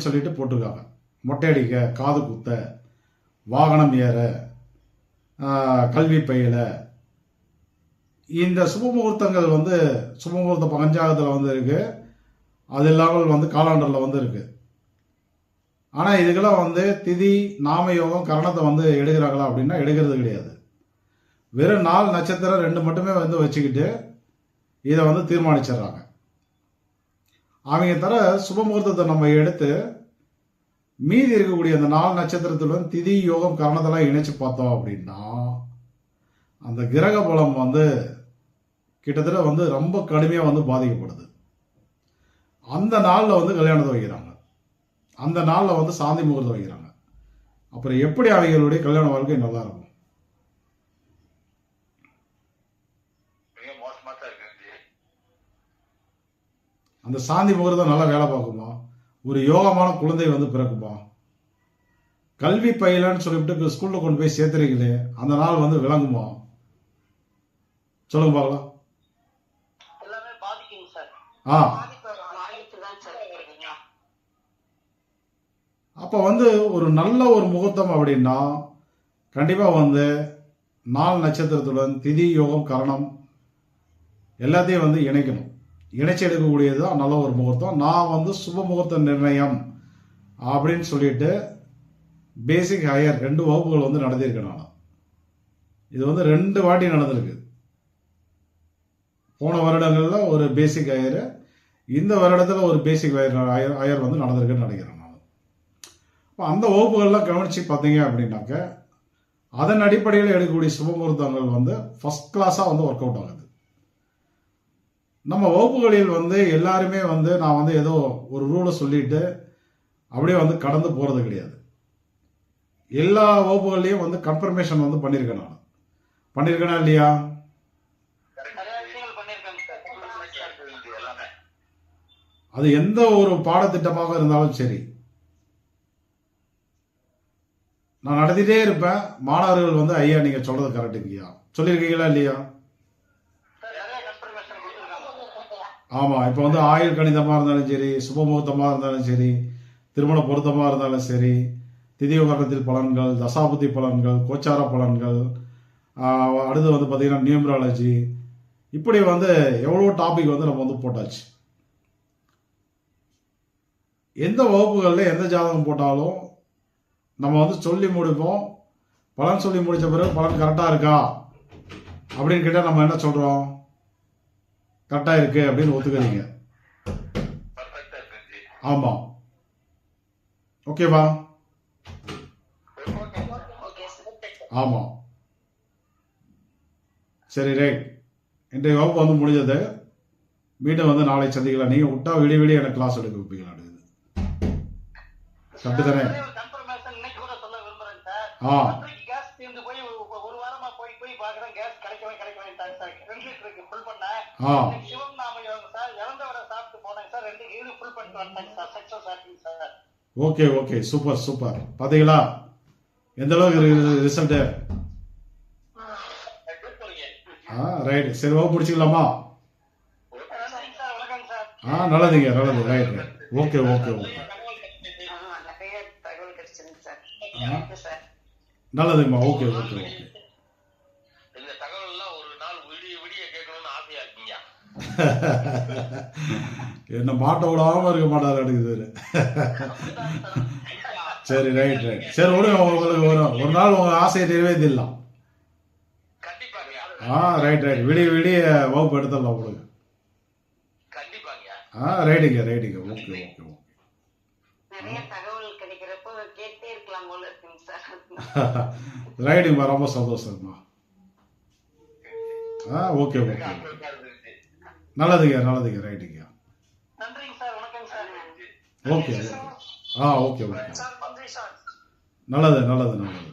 அப்படின்னு சொல்லிட்டு போட்டிருக்காங்க. மொட்டை அடிக்க, காது குத்த, வாகனம் ஏற, கல்வி பயில, இந்த சுபமுகூர்த்தங்கள் வந்து சுபமுகூர்த்த பஞ்சாங்கத்தில் வந்து இருக்கு. அது இல்லாமல் வந்து காலாண்டரில் வந்து இருக்கு. ஆனால் இதுக்கெல்லாம் வந்து திதி, நாம யோகம், கரணத்தை வந்து எடுக்கிறாங்களா அப்படின்னா எடுக்கிறது கிடையாது. வெறும் 4 நட்சத்திரம் 2 மட்டுமே வந்து வச்சுக்கிட்டு இதை வந்து தீர்மானிச்சிடுறாங்க. அவங்க தர சுபமுகூர்த்தத்தை நம்ம எடுத்து மீதி இருக்கக்கூடிய அந்த 4 நட்சத்திரத்துடன் திதி, யோகம், கரணத்தெல்லாம் இணைச்சு பார்த்தோம் அப்படின்னா அந்த கிரக பலம் வந்து கிட்டத்தட்ட வந்து ரொம்ப கடுமையாக வந்து பாதிக்கப்படுது. அந்த நாளில் வந்து கல்யாணத்தை வைக்கிறாங்க, அந்த நாளில் வந்து சாந்தி முகூர்த்தம் வைக்கிறாங்க. அப்புறம் எப்படி அவங்களுடைய கல்யாண வாழ்க்கை நல்லா இருக்கும்? அந்த சாந்தி முகூர்த்தம் நல்லா வேலை பார்க்குமா? ஒரு யோகமான குழந்தை வந்து பிறக்குமா? கல்வி பயிலன்னு சொல்லிவிட்டு ஸ்கூல்ல கொண்டு போய் சேர்த்துறீங்களே, அந்த நாள் வந்து விளங்குமா? சொல்லுங்க பார்க்கலாம். அப்ப வந்து ஒரு நல்ல ஒரு முகூர்த்தம் அப்படின்னா கண்டிப்பா வந்து 4 நட்சத்திரத்துடன் திதி, யோகம், கரணம் எல்லாத்தையும் வந்து இணைக்கணும். இணைச்சி எடுக்கக்கூடியது தான் நல்ல ஒரு முகூர்த்தம். நான் வந்து சுப முகூர்த்த நிர்ணயம் அப்படின்னு சொல்லிட்டு பேசிக் ஹையர் 2 வகுப்புகள் வந்து நடத்தியிருக்கேன். நான் இது வந்து 2 வாட்டி நடந்திருக்கு. போன வருடங்களில் ஒரு பேசிக் ஹையர், இந்த வருடத்தில் ஒரு பேசிக் ஹையர் வந்து நடந்திருக்குன்னு நினைக்கிறேன் நான். இப்போ அந்த வகுப்புகள்லாம் கவனித்து பார்த்தீங்க அப்படின்னாக்க அதன் அடிப்படையில் எடுக்கக்கூடிய சுபமுகூர்த்தங்கள் வந்து ஃபர்ஸ்ட் கிளாஸாக வந்து ஒர்க் அவுட் ஆகுது. நம்ம வகுப்புகளில் வந்து எல்லாருமே வந்து நான் வந்து ஏதோ ஒரு ரூலை சொல்லிட்டு அப்படியே வந்து கடந்து போகிறது கிடையாது. எல்லா வகுப்புகள்லையும் வந்து கன்ஃபர்மேஷன் வந்து பண்ணியிருக்கேன். நான் பண்ணியிருக்கேனா இல்லையா? அது எந்த ஒரு பாடத்திட்டமாக இருந்தாலும் சரி, நான் நடத்திட்டே இருப்பேன். மாணவர்கள் வந்து ஐயா நீங்க சொல்றது கரெக்டுங்கய்யா சொல்லியிருக்கீங்களா இல்லையா? ஆமா. இப்போ வந்து ஆயுள் கணிதமாக இருந்தாலும் சரி, சுபமுகூர்த்தமாக இருந்தாலும் சரி, திருமண பொருத்தமாக இருந்தாலும் சரி, திதியோகத்தில் பலன்கள், தசாபுத்தி பலன்கள், கோச்சார பலன்கள், அடுத்து வந்து பார்த்தீங்கன்னா நியூமராலஜி, இப்படி வந்து எவ்வளோ டாபிக் வந்து நம்ம வந்து போட்டாச்சு. எந்த வகுப்புகளில் எந்த ஜாதகம் போட்டாலும் நம்ம வந்து சொல்லி முடிப்போம். பலன் சொல்லி முடித்த பிறகு பலன் கரெக்டாக இருக்கா அப்படின்னு கேட்டால் நம்ம என்ன சொல்கிறோம்? கரெக்டாக இருக்கு அப்படின்னு ஒத்துக்கிறீங்க. ஆமாம், ஓகேவா? ஆமாம், சரி, ரைட். இன்றைய வகுப்பு வந்து முடிஞ்சது. மீண்டும் வந்து நாளை சந்திக்கலாம். நீங்கள் விட்டா விடிய எனக்கு கிளாஸ் எடுக்க வைப்பீங்களா? கரெக்டு தானே? ஆ, ஓகே ஓகே, சூப்பர் சூப்பர். பாத்தீங்களா எந்த அளவுக்கு ரிசல்ட்? ரைட், சரி வகுப்பு முடிச்சுக்கலாமா? நல்லதுங்க, நல்லது, right right, okay okay okay, நல்லதுங்கம்மா, ஓகே ஓகே ஓகே. என்ன மாட்ட விடாம இருக்க மாட்டாரு அடுக்குது. சரி, ரைட் ரைட், சரி விடுங்க. உங்களுக்கு ஒரு நாள் உங்க ஆசையை நிறைவேற்றிடலாம். ரைட் ரைட், விடிய வகுப்பு எடுத்துடலாம் கொடுங்க. ரைட்டுங்க ரைட்டுங்க, ஓகே ஓகே ஓகே. ரைட்டுங்கம்மா, ரொம்ப சந்தோஷம்மா. ஓகே ஓகே, நல்லதுங்க நல்லதுங்க, ரைட்டுங்க. ஓகே ஓகே, ஓகே ஓகே, நல்லது நல்லது நல்லது.